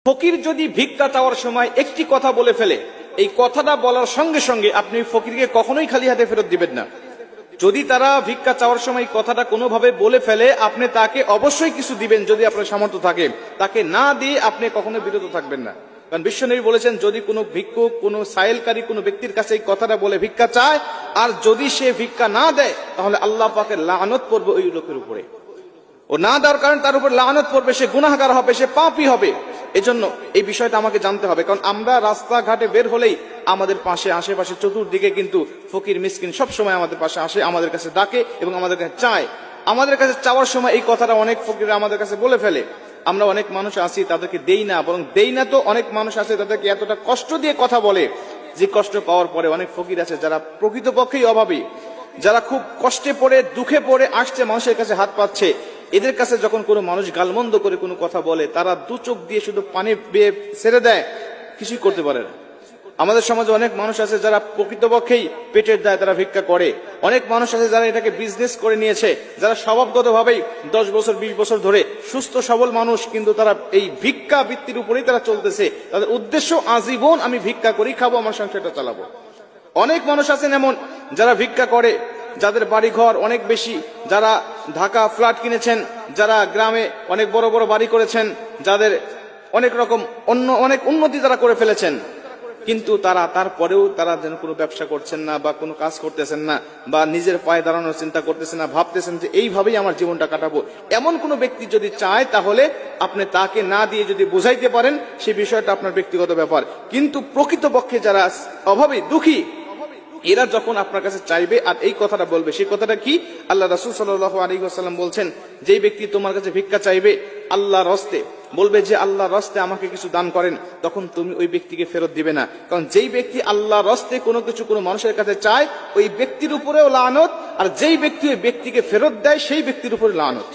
ফকির যদি ভিক্ষা চাওয়ার সময় একটি কথা বলে ফেলে, এই কথাটা বলার সঙ্গে সঙ্গে আপনি ফকিরকে কখনোই খালি হাতে ফেরত দিবেন না। যদি তারা ভিক্ষা চাওয়ার সময় কথাটা কোনোভাবে বলে ফেলে, আপনি তাকে অবশ্যই কিছু দিবেন যদি আপনার সামর্থ্য থাকে। তাকে না দিয়ে আপনি কখনো বিরত থাকবেন না। কারণ বিশ্বনবী বলেছেন, যদি কোনো ভিক্ষুক, কোনো সাইলকারী কোনো ব্যক্তির কাছে এই কথাটা বলে ভিক্ষা চায়, আর যদি সে ভিক্ষা না দেয়, তাহলে আল্লাহ পাকের লানত পড়বে ওই লোকের উপরে। ও না দেওয়ার কারণে তার উপর লানত পড়বে, সে গুনাহগার হবে, সে পাপী হবে। এজন্য এই বিষয়টা আমাকে জানতে হবে। কারণ আমরা রাস্তাঘাটে বের হলেই আমাদের পাশে, আশেপাশে, চতুর্দিকে কিন্তু ফকির মিসকিন সব সময় আমাদের পাশে আসে, আমাদের কাছে ডাকে এবং আমাদের কাছে চায়। আমাদের কাছে চাওয়ার সময় এই কথাটা অনেক ফকির আমাদের কাছে বলে ফেলে। আমরা অনেক মানুষ আছি তাদেরকে দেই না, বরং দেই না তো অনেক মানুষ আছে তাদেরকে এতটা কষ্ট দিয়ে কথা বলে, যে কষ্ট পাওয়ার পরে অনেক ফকির আছে যারা প্রকৃতপক্ষেই অভাবী, যারা খুব কষ্টে পড়ে, দুঃখে পড়ে আসছে, মানুষের কাছে হাত পাচ্ছে। এদের কাছে যখন কোনো মানুষ গালমন্দ করে কোনো কথা বলে, তারা দু চোখ দিয়ে শুধু পানি বেয়ে ছেড়ে দেয়, কিছুই করতে পারে না। আমাদের সমাজে অনেক মানুষ আছে যারা প্রকৃতপক্ষেই পেটের দায় তারা ভিক্ষা করে। অনেক মানুষ আছে যারা এটাকে বিজনেস করে নিয়েছে, যারা স্বভাবগতভাবেই 10 বছর 20 বছর ধরে সুস্থ সবল মানুষ, কিন্তু তারা এই ভিক্ষা বৃত্তির উপরেই তারা চলতেছে। তাদের উদ্দেশ্য আজীবন আমি ভিক্ষা করি, খাবো, আমার সংসারটা চালাবো। অনেক মানুষ আছেন এমন যারা ভিক্ষা করে, যাদের বাড়ি ঘর অনেক বেশি, যারা ঢাকা ফ্ল্যাট কিনেছেন, যারা গ্রামে অনেক বড় বড় বাড়ি করেছেন, যাদের অনেক রকম অনেক উন্নতি তারা করে ফেলেছেন, কিন্তু তারা তারপরেও তারা যেন কোনো ব্যবসা করছেন না, বা কোনো কাজ করতেছেন না, বা নিজের পায়ে দাঁড়ানোর চিন্তা করতেছেন না, ভাবতেছেন যে এইভাবেই আমার জীবনটা কাটাবো। এমন কোনো ব্যক্তি যদি চায়, তাহলে আপনি তাকে না দিয়ে যদি বুঝাইতে পারেন, সেই বিষয়টা আপনার ব্যক্তিগত ব্যাপার। কিন্তু প্রকৃতপক্ষে যারা অভাবী, দুঃখী, এরা যখন আপনার কাছে চাইবে আর এই কথাটা বলবে, সেই কথাটা কি? আল্লাহ রাসূল সাল্লাল্লাহু আলাইহি ওয়াসাল্লাম বলছেন, যেই ব্যক্তি তোমার কাছে ভিক্ষা চাইবে আল্লাহর রাস্তে, বলবে যে আল্লাহর রাস্তে আমাকে কিছু দান করেন, তখন তুমি ওই ব্যক্তিকে ফেরত দিবে না। কারণ যেই ব্যক্তি আল্লাহর রাস্তে কোনো কিছু কোনো মানুষের কাছে চায়, ওই ব্যক্তির উপরেও লানত, আর যেই ব্যক্তি ওই ব্যক্তিকে ফেরত দেয়, সেই ব্যক্তির উপরে লানত।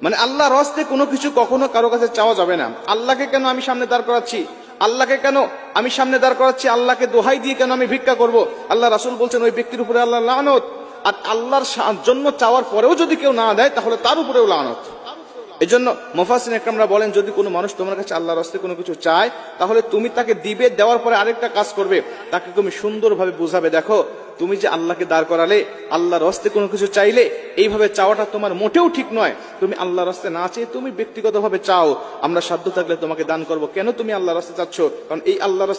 মানে আল্লাহর রাস্তে কোনো কিছু কখনো কারো কাছে চাওয়া যাবে না। আল্লাহকে কেন আমি সামনে দাঁড় করাচ্ছি, আল্লাহকে কেন আমি সামনে দাঁড় করাচ্ছি, আল্লাহকে দোহাই দিয়ে কেন আমি ভিক্ষা করব? আল্লাহ রাসূল বলছেন ওই ব্যক্তির উপরে আল্লাহ লানত। আর আল্লাহর জন্য চাওয়ার পরেও যদি কেউ না দেয়, তাহলে তার উপরেও লানত। এই জন্য মুফাসসিরিন ইকরামরা বলেন, যদি কোনো মানুষ তোমার কাছে আল্লাহর রাস্তে কোনো কিছু চায়, তাহলে তুমি তাকে দিবে, দেওয়ার পরে আরেকটা কাজ করবে, তাকে তুমি সুন্দরভাবে বুঝাবে, দেখো তুমি যে আল্লাহকে দাঁড় করালে, আল্লাহর রাস্তে কোনো কিছু চাইলে, এইভাবে চাওয়াটা তোমার মোটেও ঠিক নয়। তুমি আল্লাহর রাস্তে না চেয়ে তুমি ব্যক্তিগতভাবে চাও, আমরা সাধ্য থাকলে তোমাকে দান করব। কেন তুমি আল্লাহর রাস্তে চাচ্ছ? কারণ এই আল্লাহর